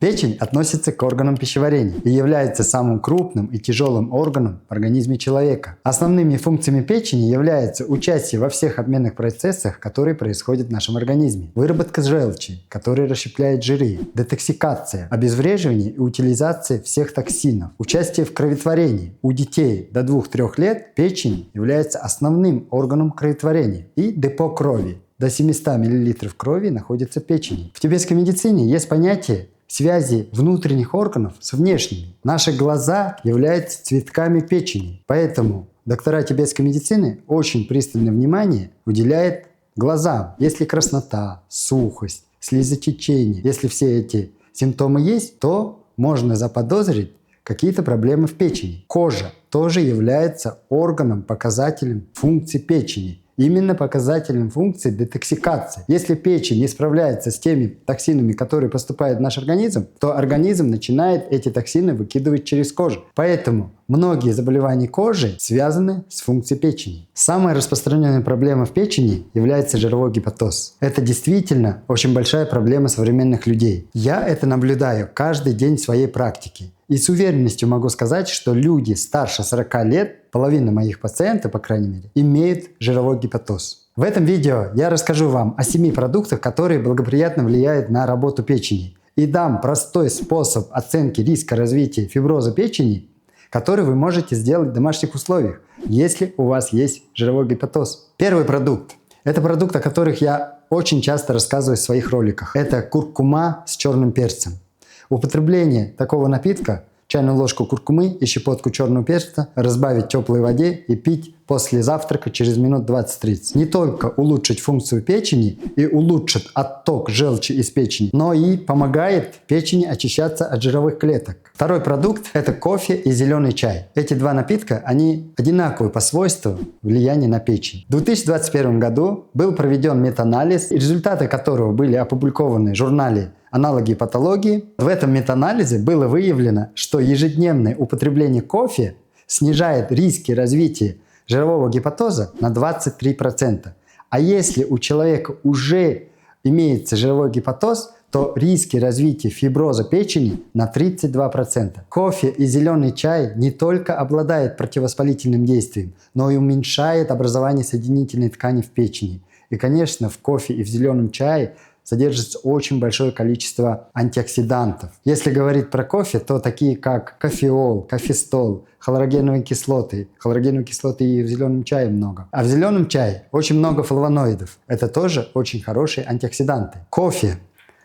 Печень относится к органам пищеварения и является самым крупным и тяжелым органом в организме человека. Основными функциями печени являются участие во всех обменных процессах, которые происходят в нашем организме, выработка желчи, которая расщепляет жиры, детоксикация, обезвреживание и утилизация всех токсинов, участие в кроветворении. У детей до 2-3 лет печень является основным органом кроветворения и депо крови. До 700 мл крови находится в печени. В тибетской медицине есть понятие связи внутренних органов с внешними. Наши глаза являются цветками печени. Поэтому доктора тибетской медицины очень пристальное внимание уделяют глазам. Если краснота, сухость, слезотечение, если все эти симптомы есть, то можно заподозрить какие-то проблемы в печени. Кожа тоже является органом, показателем функции печени. Именно показателем функции детоксикации. Если печень не справляется с теми токсинами, которые поступают в наш организм, то организм начинает эти токсины выкидывать через кожу. Поэтому многие заболевания кожи связаны с функцией печени. Самая распространенная проблема в печени является жировой гепатоз. Это действительно очень большая проблема современных людей. Я это наблюдаю каждый день в своей практике. И с уверенностью могу сказать, что люди старше 40 лет, половина моих пациентов, по крайней мере, имеют жировой гепатоз. В этом видео я расскажу вам о 7 продуктах, которые благоприятно влияют на работу печени. И дам простой способ оценки риска развития фиброза печени, который вы можете сделать в домашних условиях, если у вас есть жировой гепатоз. Первый продукт. Это продукт, о которых я очень часто рассказываю в своих роликах. Это куркума с черным перцем. Употребление такого напитка, чайную ложку куркумы и щепотку черного перца, разбавить в теплой воде и пить после завтрака через минут 20-30. Не только улучшит функцию печени и улучшит отток желчи из печени, но и помогает печени очищаться от жировых клеток. Второй продукт – это кофе и зеленый чай. Эти два напитка, они одинаковы по свойству влияния на печень. В 2021 году был проведен метаанализ, результаты которого были опубликованы в журнале «Аналоги патологии». В этом метаанализе было выявлено, что ежедневное употребление кофе снижает риски развития жирового гепатоза на 23%. А если у человека уже имеется жировой гепатоз, то риски развития фиброза печени на 32%. Кофе и зеленый чай не только обладают противовоспалительным действием, но и уменьшает образование соединительной ткани в печени. И, конечно, в кофе и в зеленом чае содержится очень большое количество антиоксидантов. Если говорить про кофе, то такие как кофеол, кофестол, хлорогеновые кислоты. Хлорогеновые кислоты и в зеленом чае много. А в зеленом чае очень много флавоноидов. Это тоже очень хорошие антиоксиданты. Кофе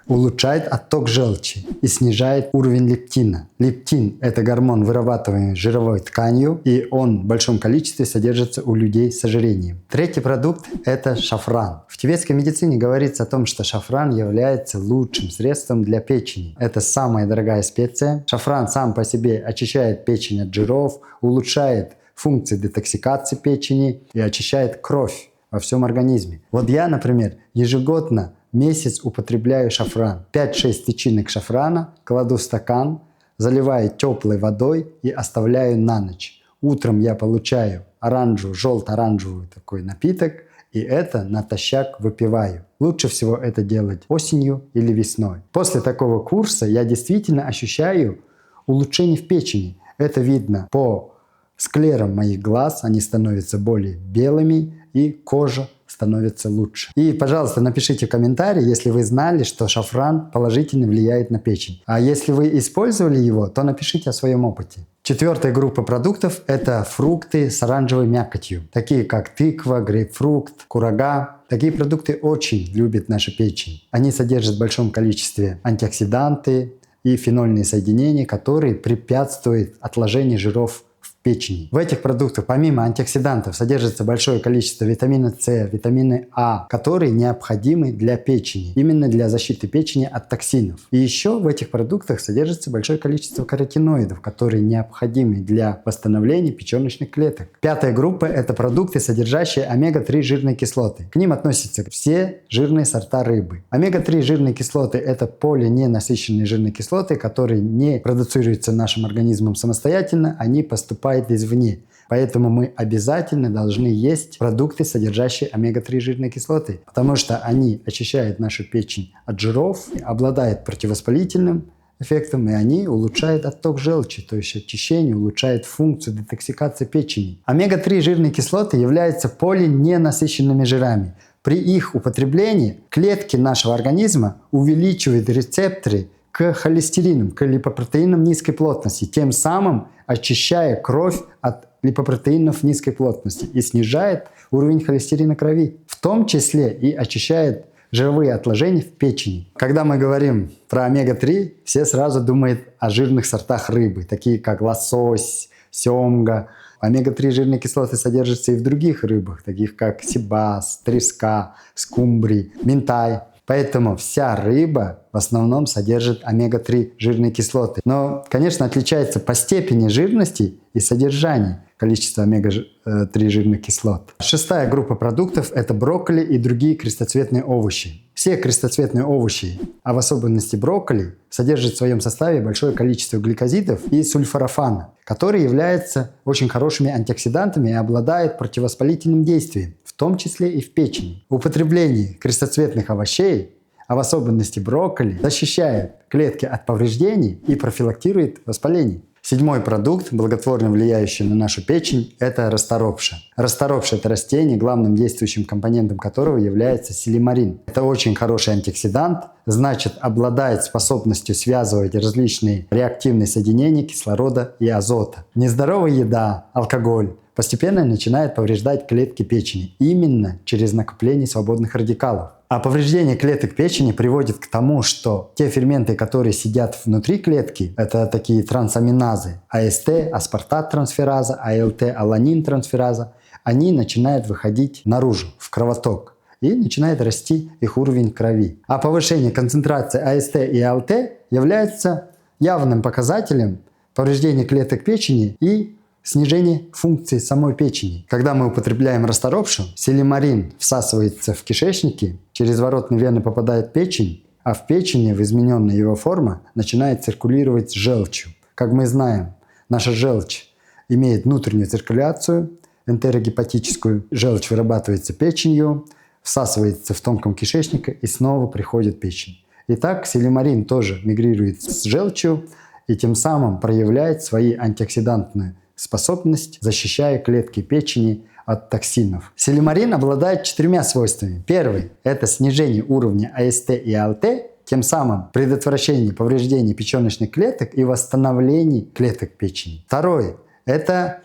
улучшает отток желчи и снижает уровень лептина. Лептин – это гормон, вырабатываемый жировой тканью, и он в большом количестве содержится у людей с ожирением. Третий продукт – это шафран. В тибетской медицине говорится о том, что шафран является лучшим средством для печени. Это самая дорогая специя. Шафран сам по себе очищает печень от жиров, улучшает функции детоксикации печени и очищает кровь во всем организме. Вот я, например, ежегодно месяц употребляю шафран. 5-6 тычинок шафрана кладу в стакан, заливаю теплой водой и оставляю на ночь. Утром я получаю желто-оранжевый такой напиток, и это натощак выпиваю. Лучше всего это делать осенью или весной. После такого курса я действительно ощущаю улучшение в печени. Это видно по склерам моих глаз, они становятся более белыми, и кожа становится лучше. И, пожалуйста, напишите в комментарии, если вы знали, что шафран положительно влияет на печень. А если вы использовали его, то напишите о своем опыте. Четвертая группа продуктов – это фрукты с оранжевой мякотью, такие как тыква, грейпфрукт, курага. Такие продукты очень любит наша печень. Они содержат в большом количестве антиоксиданты и фенольные соединения, которые препятствуют отложению жиров печени. В этих продуктах помимо антиоксидантов содержится большое количество витамина С, витамина А, которые необходимы для печени, именно для защиты печени от токсинов. И еще в этих продуктах содержится большое количество каротиноидов, которые необходимы для восстановления печеночных клеток. Пятая группа – это продукты, содержащие омега-3 жирные кислоты. К ним относятся все жирные сорта рыбы. Омега-3 жирные кислоты – это полиненасыщенные жирные кислоты, которые не продуцируются нашим организмом самостоятельно, они поступают извне. Поэтому мы обязательно должны есть продукты, содержащие омега-3 жирные кислоты, потому что они очищают нашу печень от жиров, обладают противовоспалительным эффектом, и они улучшают отток желчи, то есть очищение, улучшает функцию детоксикации печени. Омега-3 жирные кислоты являются полиненасыщенными жирами. При их употреблении клетки нашего организма увеличивают рецепторы к холестеринам, к липопротеинам низкой плотности, тем самым очищая кровь от липопротеинов низкой плотности и снижает уровень холестерина крови, в том числе и очищает жировые отложения в печени. Когда мы говорим про омега-3, все сразу думают о жирных сортах рыбы, такие как лосось, семга. Омега-3 жирные кислоты содержатся и в других рыбах, таких как сибас, треска, скумбрий, минтай. Поэтому вся рыба в основном содержит омега-3 жирные кислоты. Но, конечно, отличается по степени жирности и содержания количества омега-3 жирных кислот. Шестая группа продуктов – это брокколи и другие крестоцветные овощи. Все крестоцветные овощи, а в особенности брокколи, содержат в своем составе большое количество гликозидов и сульфорафана, которые являются очень хорошими антиоксидантами и обладают противовоспалительным действием, в том числе и в печени. Употребление крестоцветных овощей, а в особенности брокколи, защищает клетки от повреждений и профилактирует воспаление. Седьмой продукт, благотворно влияющий на нашу печень, это расторопша. Расторопша – это растение, главным действующим компонентом которого является силимарин. Это очень хороший антиоксидант, значит, обладает способностью связывать различные реактивные соединения кислорода и азота. Нездоровая еда, алкоголь постепенно начинает повреждать клетки печени именно через накопление свободных радикалов. А повреждение клеток печени приводит к тому, что те ферменты, которые сидят внутри клетки, это такие трансаминазы, АСТ, аспартат-трансфераза, АЛТ, аланин-трансфераза, они начинают выходить наружу, в кровоток, и начинает расти их уровень крови. А повышение концентрации АСТ и АЛТ является явным показателем повреждения клеток печени и снижение функции самой печени. Когда мы употребляем расторопшу, силимарин всасывается в кишечнике, через воротные вены попадает в печень, а в печени в измененной его форме начинает циркулировать с желчью. Как мы знаем, наша желчь имеет внутреннюю циркуляцию, энтерогепатическую. Желчь вырабатывается печенью, всасывается в тонком кишечнике и снова приходит в печень. Итак, силимарин тоже мигрирует с желчью и тем самым проявляет свои антиоксидантные способность, защищая клетки печени от токсинов. Силимарин обладает 4 свойствами. Первый – это снижение уровня АСТ и АЛТ, тем самым предотвращение повреждений печеночных клеток и восстановление клеток печени. Второй – это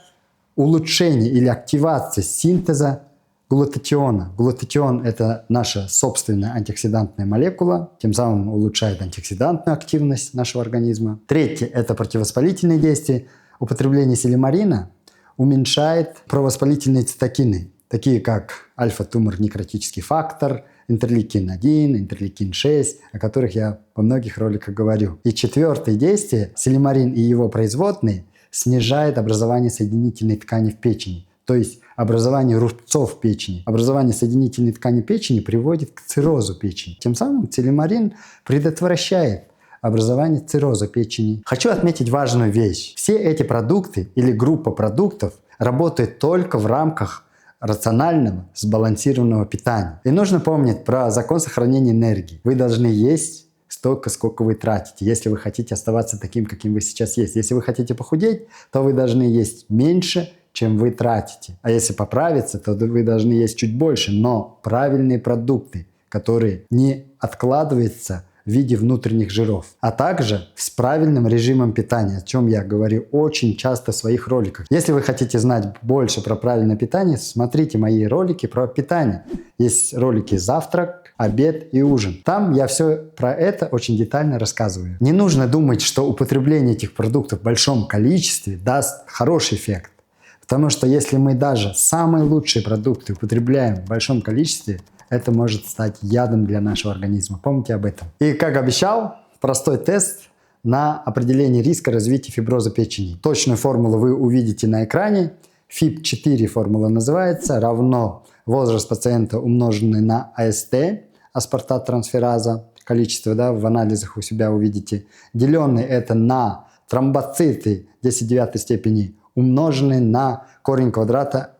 улучшение или активация синтеза глутатиона. Глутатион – это наша собственная антиоксидантная молекула, тем самым улучшает антиоксидантную активность нашего организма. Третье – это противовоспалительные действия. Употребление силимарина уменьшает провоспалительные цитокины, такие как альфа-тумор-некротический фактор, интерлейкин-1, интерлейкин-6, о которых я во многих роликах говорю. И четвертое действие, силимарин и его производные, снижает образование соединительной ткани в печени, то есть образование рубцов в печени. Образование соединительной ткани печени приводит к циррозу печени. Тем самым силимарин предотвращает образование цирроза печени. Хочу отметить важную вещь. Все эти продукты или группа продуктов работают только в рамках рационального, сбалансированного питания. И нужно помнить про закон сохранения энергии. Вы должны есть столько, сколько вы тратите, если вы хотите оставаться таким, каким вы сейчас есть. Если вы хотите похудеть, то вы должны есть меньше, чем вы тратите. А если поправиться, то вы должны есть чуть больше, но правильные продукты, которые не откладываются в виде внутренних жиров, а также с правильным режимом питания, о чем я говорю очень часто в своих роликах. Если вы хотите знать больше про правильное питание, смотрите мои ролики про питание. Есть ролики «Завтрак», «Обед» и «Ужин». Там я все про это очень детально рассказываю. Не нужно думать, что употребление этих продуктов в большом количестве даст хороший эффект. Потому что если мы даже самые лучшие продукты употребляем в большом количестве, это может стать ядом для нашего организма. Помните об этом. И как обещал, простой тест на определение риска развития фиброза печени. Точную формулу вы увидите на экране. ФИБ-4 формула называется, равно возраст пациента умноженный на АСТ, аспартат-трансфераза, количество, в анализах у себя увидите, деленный это на тромбоциты 10 в 9 степени, умноженный на корень квадрата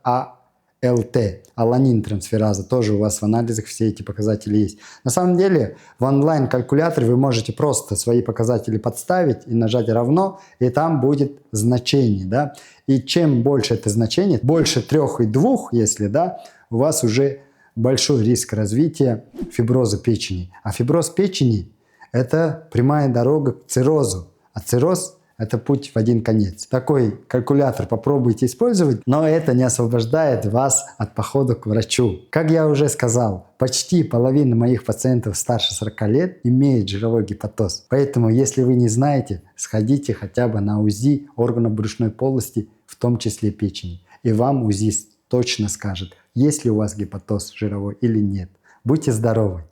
ЛТ, аланин трансфераза, тоже у вас в анализах все эти показатели есть. На самом деле в онлайн-калькуляторе вы можете просто свои показатели подставить и нажать равно, и там будет значение, да. И чем больше это значение, больше 3,2, если, да, у вас уже большой риск развития фиброза печени. А фиброз печени – это прямая дорога к циррозу, а цирроз – это путь в один конец. Такой калькулятор попробуйте использовать, но это не освобождает вас от похода к врачу. Как я уже сказал, почти половина моих пациентов старше 40 лет имеет жировой гепатоз. Поэтому, если вы не знаете, сходите хотя бы на УЗИ органов брюшной полости, в том числе печени. И вам УЗИст точно скажет, есть ли у вас гепатоз жировой или нет. Будьте здоровы!